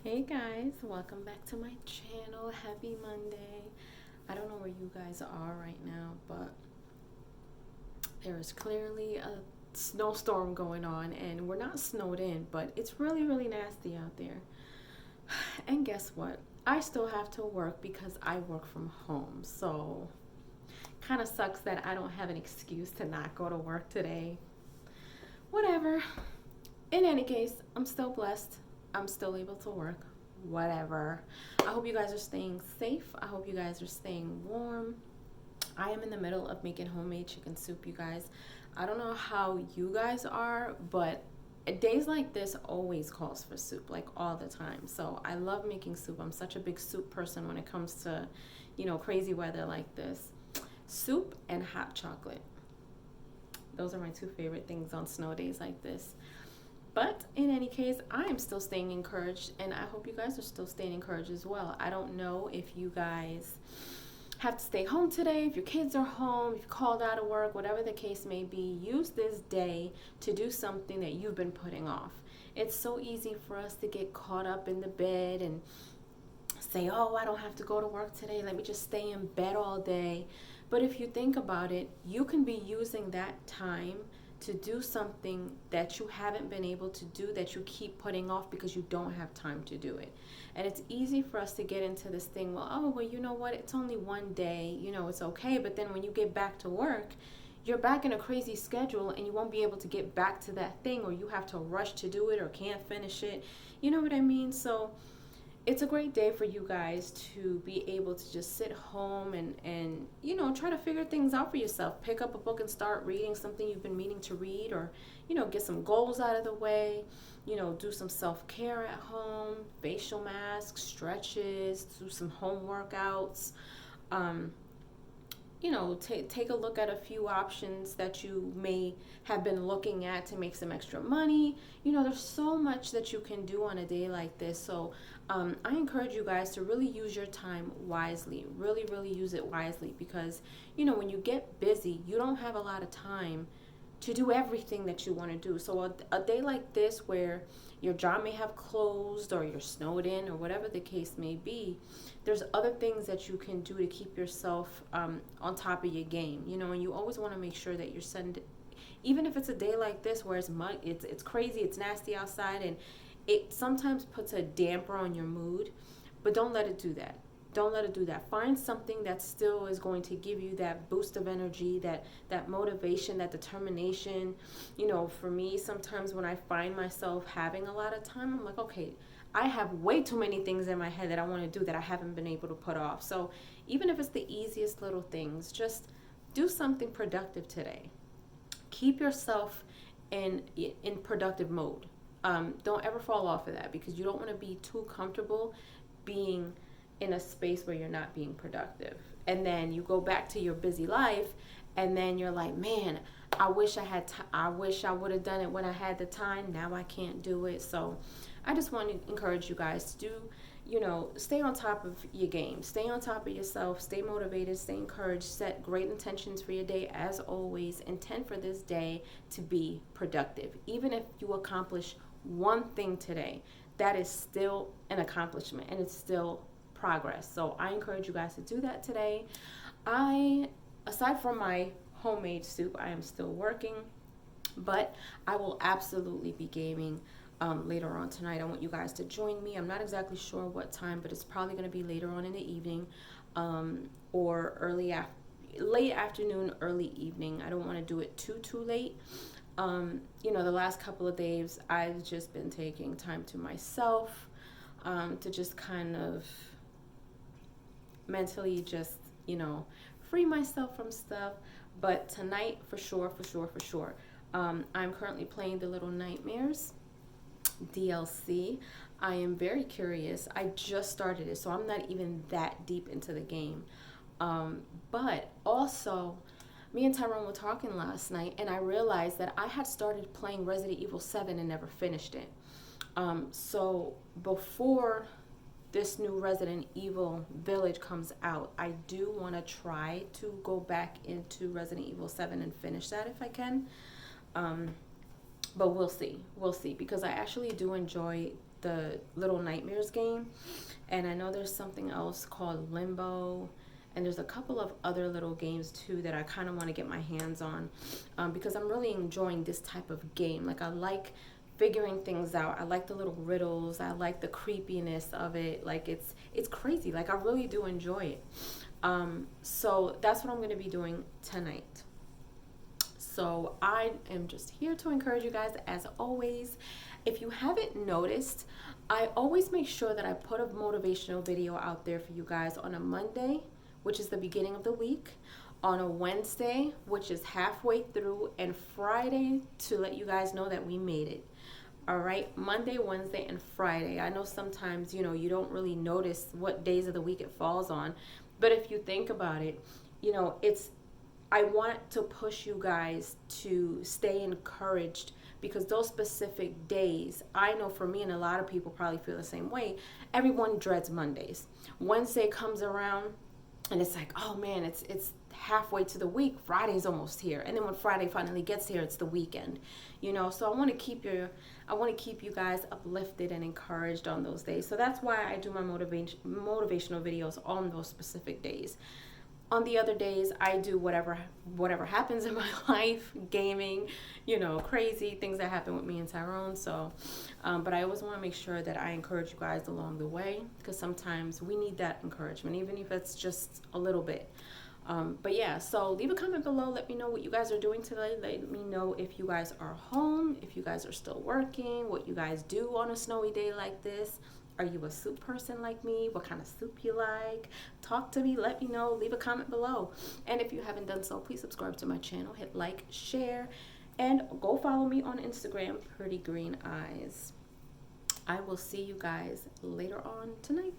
Hey guys, welcome back to my channel. Happy Monday. I don't know where you guys are right now, but there is clearly a snowstorm going on, and we're not snowed in, but it's really, really nasty out there. And guess what? I still have to work because I work from home. So, kind of sucks that I don't have an excuse to not go to work today. Whatever. In any case, I'm still blessed. I'm still able to work. Whatever. I hope you guys are staying safe. I hope you guys are staying warm. I am in the middle of making homemade chicken soup, you guys. I don't know how you guys are, but days like this always calls for soup, like all the time. So I love making soup. I'm such a big soup person when it comes to, crazy weather like this. Soup and hot chocolate. Those are my two favorite things on snow days like this. But in any case, I am still staying encouraged, and I hope you guys are still staying encouraged as well. I don't know if you guys have to stay home today, if your kids are home, if you called out of work, whatever the case may be. Use this day to do something that you've been putting off. It's so easy for us to get caught up in the bed and say, oh, I don't have to go to work today. Let me just stay in bed all day. But if you think about it, you can be using that time to do something that you haven't been able to do, that you keep putting off because you don't have time to do it. And it's easy for us to get into this thing, well, you know what? It's only one day, it's okay. But then when you get back to work, you're back in a crazy schedule and you won't be able to get back to that thing, or you have to rush to do it or can't finish it. You know what I mean? So it's a great day for you guys to be able to just sit home and try to figure things out for yourself. Pick up a book and start reading something you've been meaning to read, or get some goals out of the way. Do some self-care at home, facial masks, stretches, do some home workouts. um, take a look at a few options that you may have been looking at to make some extra money. There's so much that you can do on a day like this. So I encourage you guys to really use your time wisely. Really, really use it wisely, because, when you get busy, you don't have a lot of time to do everything that you want to do. So a day like this, where your job may have closed or you're snowed in or whatever the case may be, there's other things that you can do to keep yourself on top of your game. And you always want to make sure that you're sending, even if it's a day like this where it's crazy, it's nasty outside, and it sometimes puts a damper on your mood, but don't let it do that. Don't let it do that. Find something that still is going to give you that boost of energy, that motivation, that determination. For me, sometimes when I find myself having a lot of time, I'm like, okay, I have way too many things in my head that I want to do that I haven't been able to put off. So even if it's the easiest little things, just do something productive today. Keep yourself in productive mode. Don't ever fall off of that, because you don't want to be too comfortable being in a space where you're not being productive. And then you go back to your busy life, and then you're like, man, I wish I wish I would have done it when I had the time. Now I can't do it. So I just want to encourage you guys to do, stay on top of your game, stay on top of yourself, stay motivated, stay encouraged, set great intentions for your day. As always, intend for this day to be productive. Even if you accomplish one thing today, that is still an accomplishment, and it's still progress. So I encourage you guys to do that today. Aside from my homemade soup, I am still working, but I will absolutely be gaming later on tonight. I want you guys to join me. I'm not exactly sure what time, but it's probably going to be later on in the evening, or late afternoon, early evening. I don't want to do it too late. The last couple of days, I've just been taking time to myself, to just kind of mentally just, free myself from stuff. But tonight, for sure, I'm currently playing The Little Nightmares DLC. I am very curious. I just started it, so I'm not even that deep into the game. But also, me and Tyrone were talking last night, and I realized that I had started playing Resident Evil 7 and never finished it. So before this new Resident Evil Village comes out, I do want to try to go back into Resident Evil 7 and finish that if I can. But we'll see, because I actually do enjoy the Little Nightmares game, and I know there's something else called Limbo, and there's a couple of other little games too that I kind of want to get my hands on, because I'm really enjoying this type of game. Like I like figuring things out. I like the little riddles. I like the creepiness of it. Like it's crazy. Like I really do enjoy it. So that's what I'm going to be doing tonight. So I am just here to encourage you guys as always. If you haven't noticed, I always make sure that I put a motivational video out there for you guys on a Monday, which is the beginning of the week, on a Wednesday, which is halfway through, and Friday to let you guys know that we made it. All right, Monday, Wednesday, and Friday. I know sometimes, you don't really notice what days of the week it falls on, but if you think about it, I want to push you guys to stay encouraged, because those specific days, I know for me, and a lot of people probably feel the same way, everyone dreads Mondays. Wednesday comes around and it's like, oh man, it's halfway to the week. Friday's almost here. And then when Friday finally gets here, it's the weekend. So I want to keep you guys uplifted and encouraged on those days. So that's why I do my motivational videos on those specific days. On the other days, I do whatever happens in my life, gaming, crazy things that happen with me and Tyrone. So, but I always want to make sure that I encourage you guys along the way, because sometimes we need that encouragement, even if it's just a little bit. But yeah, so leave a comment below. Let me know what you guys are doing today. Let me know if you guys are home, if you guys are still working, what you guys do on a snowy day like this. Are you a soup person like me? What kind of soup you like? Talk to me. Let me know. Leave a comment below. And if you haven't done so, please subscribe to my channel. Hit like, share, and go follow me on Instagram, Pretty Green Eyes. I will see you guys later on tonight.